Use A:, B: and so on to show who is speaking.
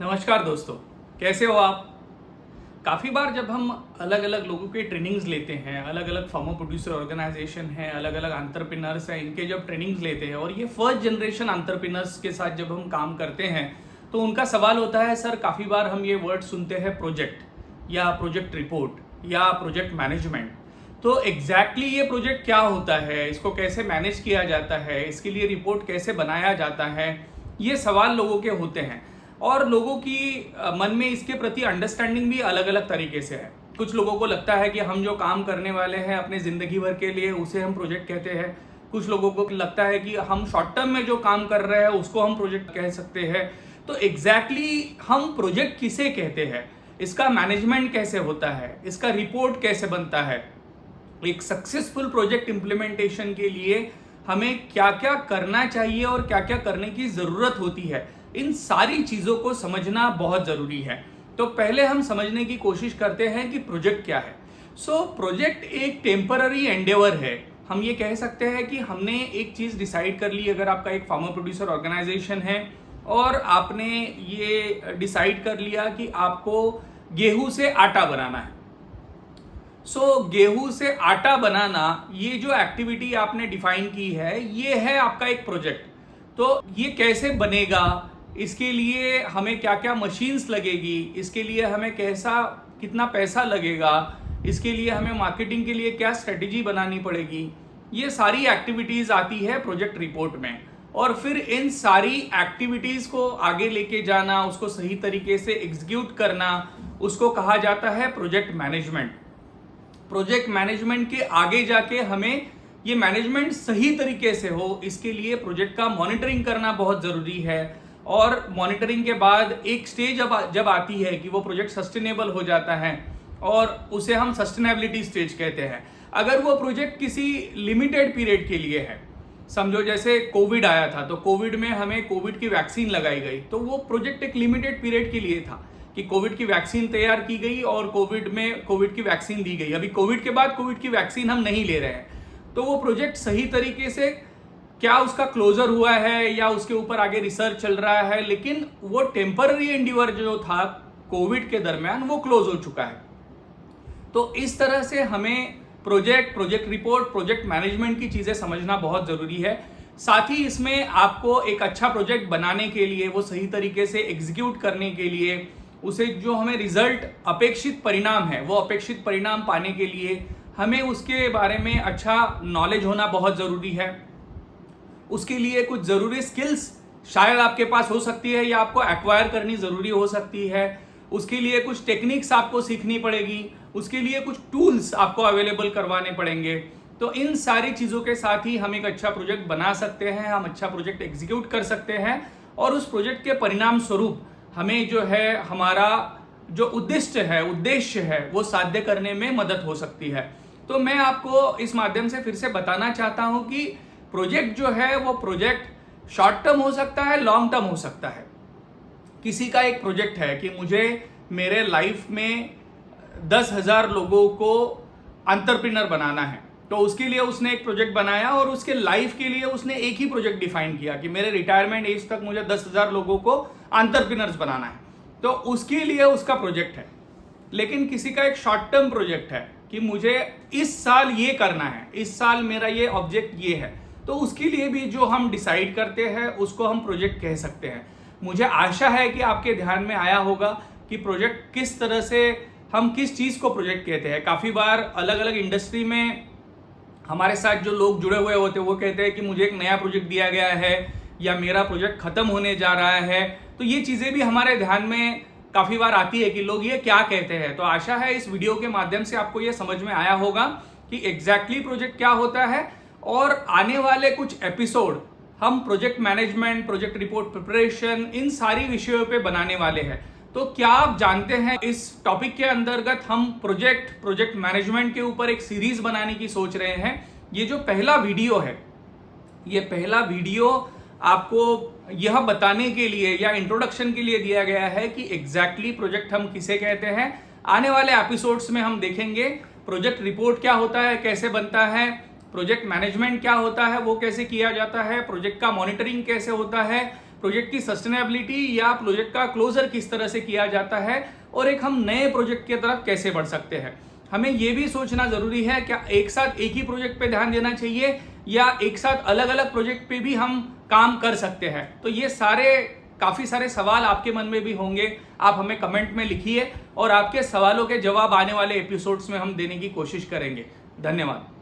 A: नमस्कार दोस्तों, कैसे हो आप। काफ़ी बार जब हम अलग अलग लोगों के ट्रेनिंग्स लेते हैं, अलग अलग फार्मर प्रोड्यूसर ऑर्गेनाइजेशन हैं, अलग अलग एंटरप्रेन्योर्स हैं, इनके जब ट्रेनिंग्स लेते हैं और ये फर्स्ट जनरेशन एंटरप्रेन्योर्स के साथ जब हम काम करते हैं तो उनका सवाल होता है, सर काफ़ी बार हम ये वर्ड सुनते हैं प्रोजेक्ट या प्रोजेक्ट रिपोर्ट या प्रोजेक्ट मैनेजमेंट। तो एग्जैक्टली ये प्रोजेक्ट क्या होता है, इसको कैसे मैनेज किया जाता है, इसके लिए रिपोर्ट कैसे बनाया जाता है, ये सवाल लोगों के होते हैं। और लोगों की मन में इसके प्रति अंडरस्टैंडिंग भी अलग अलग तरीके से है। कुछ लोगों को लगता है कि हम जो काम करने वाले हैं अपने ज़िंदगी भर के लिए उसे हम प्रोजेक्ट कहते हैं। कुछ लोगों को लगता है कि हम शॉर्ट टर्म में जो काम कर रहे हैं उसको हम प्रोजेक्ट कह सकते हैं। तो एग्जैक्टली हम प्रोजेक्ट किसे कहते हैं, इसका मैनेजमेंट कैसे होता है, इसका रिपोर्ट कैसे बनता है, एक सक्सेसफुल प्रोजेक्ट इम्प्लीमेंटेशन के लिए हमें क्या क्या करना चाहिए और क्या क्या करने की ज़रूरत होती है, इन सारी चीज़ों को समझना बहुत ज़रूरी है। तो पहले हम समझने की कोशिश करते हैं कि प्रोजेक्ट क्या है। प्रोजेक्ट एक टेम्पररी एंडेवर है। हम ये कह सकते हैं कि हमने एक चीज़ डिसाइड कर ली। अगर आपका एक फार्मर प्रोड्यूसर ऑर्गेनाइजेशन है और आपने ये डिसाइड कर लिया कि आपको गेहूं से आटा बनाना है, गेहूं से आटा बनाना, ये जो एक्टिविटी आपने डिफाइन की है, ये है आपका एक प्रोजेक्ट। तो ये कैसे बनेगा, इसके लिए हमें क्या क्या मशीन्स लगेगी, इसके लिए हमें कितना पैसा लगेगा, इसके लिए हमें मार्केटिंग के लिए क्या स्ट्रेटेजी बनानी पड़ेगी, ये सारी एक्टिविटीज़ आती है प्रोजेक्ट रिपोर्ट में। और फिर इन सारी एक्टिविटीज़ को आगे लेके जाना, उसको सही तरीके से एग्जीक्यूट करना, उसको कहा जाता है प्रोजेक्ट मैनेजमेंट। प्रोजेक्ट मैनेजमेंट के आगे जाके हमें ये मैनेजमेंट सही तरीके से हो, इसके लिए प्रोजेक्ट का मॉनिटरिंग करना बहुत ज़रूरी है। और मॉनिटरिंग के बाद एक स्टेज जब आती है कि वो प्रोजेक्ट सस्टेनेबल हो जाता है और उसे हम सस्टेनेबिलिटी स्टेज कहते हैं। अगर वो प्रोजेक्ट किसी लिमिटेड पीरियड के लिए है, समझो जैसे कोविड आया था, तो कोविड में हमें कोविड की वैक्सीन लगाई गई, तो वो प्रोजेक्ट एक लिमिटेड पीरियड के लिए था कि कोविड की वैक्सीन तैयार की गई और कोविड में कोविड की वैक्सीन दी गई। अभी कोविड के बाद कोविड की वैक्सीन हम नहीं ले रहे हैं, तो वो प्रोजेक्ट सही तरीके से क्या उसका क्लोजर हुआ है या उसके ऊपर आगे रिसर्च चल रहा है, लेकिन वो टेम्पररी एंडिवर जो था कोविड के दरमियान वो क्लोज हो चुका है। तो इस तरह से हमें प्रोजेक्ट रिपोर्ट, प्रोजेक्ट मैनेजमेंट की चीज़ें समझना बहुत ज़रूरी है। साथ ही इसमें आपको एक अच्छा प्रोजेक्ट बनाने के लिए, वो सही तरीके से एग्जीक्यूट करने के लिए, उसे जो हमें रिजल्ट अपेक्षित परिणाम है, वो अपेक्षित परिणाम पाने के लिए हमें उसके बारे में अच्छा नॉलेज होना बहुत ज़रूरी है। उसके लिए कुछ ज़रूरी स्किल्स शायद आपके पास हो सकती है या आपको एक्वायर करनी ज़रूरी हो सकती है। उसके लिए कुछ टेक्निक्स आपको सीखनी पड़ेगी, उसके लिए कुछ टूल्स आपको अवेलेबल करवाने पड़ेंगे। तो इन सारी चीज़ों के साथ ही हम एक अच्छा प्रोजेक्ट बना सकते हैं, हम अच्छा प्रोजेक्ट एग्जीक्यूट कर सकते हैं और उस प्रोजेक्ट के परिणाम स्वरूप हमें जो है हमारा जो उद्देश्य है वो साध्य करने में मदद हो सकती है। तो मैं आपको इस माध्यम से फिर से बताना चाहता हूं कि प्रोजेक्ट जो है वो प्रोजेक्ट शॉर्ट टर्म हो सकता है, लॉन्ग टर्म हो सकता है। किसी का एक प्रोजेक्ट है कि मुझे मेरे लाइफ में 10,000 लोगों को एंटरप्रेन्योर बनाना है, तो उसके लिए उसने एक प्रोजेक्ट बनाया और उसके लाइफ के लिए उसने एक ही प्रोजेक्ट डिफाइन किया कि मेरे रिटायरमेंट एज तक मुझे 10,000 लोगों को एंटरप्रेन्योर्स बनाना है, तो उसके लिए उसका प्रोजेक्ट है। लेकिन किसी का एक शॉर्ट टर्म प्रोजेक्ट है कि मुझे इस साल ये करना है, इस साल मेरा ये ऑब्जेक्ट ये है, तो उसके लिए भी जो हम डिसाइड करते हैं उसको हम प्रोजेक्ट कह सकते हैं। मुझे आशा है कि आपके ध्यान में आया होगा कि प्रोजेक्ट किस तरह से, हम किस चीज़ को प्रोजेक्ट कहते हैं। काफ़ी बार अलग अलग इंडस्ट्री में हमारे साथ जो लोग जुड़े हुए होते हैं वो कहते हैं कि मुझे एक नया प्रोजेक्ट दिया गया है या मेरा प्रोजेक्ट खत्म होने जा रहा है। तो ये चीज़ें भी हमारे ध्यान में काफ़ी बार आती है कि लोग ये क्या कहते हैं। तो आशा है इस वीडियो के माध्यम से आपको ये समझ में आया होगा कि एग्जैक्टली प्रोजेक्ट क्या होता है। और आने वाले कुछ एपिसोड हम project management, project report preparation, इन सारी विषयों पे बनाने वाले हैं। तो क्या आप जानते हैं इस टॉपिक के अंतर्गत हम प्रोजेक्ट मैनेजमेंट के ऊपर एक सीरीज बनाने की सोच रहे हैं। ये जो पहला वीडियो है, ये पहला वीडियो आपको यह बताने के लिए या इंट्रोडक्शन के लिए दिया गया है कि एग्जैक्टली प्रोजेक्ट हम किसे कहते हैं। आने वाले एपिसोड्स में हम देखेंगे प्रोजेक्ट रिपोर्ट क्या होता है, कैसे बनता है, प्रोजेक्ट मैनेजमेंट क्या होता है, वो कैसे किया जाता है, प्रोजेक्ट का मॉनिटरिंग कैसे होता है, प्रोजेक्ट की सस्टेनेबिलिटी या प्रोजेक्ट का क्लोजर किस तरह से किया जाता है और एक हम नए प्रोजेक्ट की तरफ कैसे बढ़ सकते हैं। हमें यह भी सोचना जरूरी है क्या एक साथ एक ही प्रोजेक्ट पे ध्यान देना चाहिए या एक साथ अलग अलग प्रोजेक्ट पे भी हम काम कर सकते हैं। तो ये काफी सारे सवाल आपके मन में भी होंगे, आप हमें कमेंट में लिखिए और आपके सवालों के जवाब आने वाले एपिसोड्स में हम देने की कोशिश करेंगे। धन्यवाद।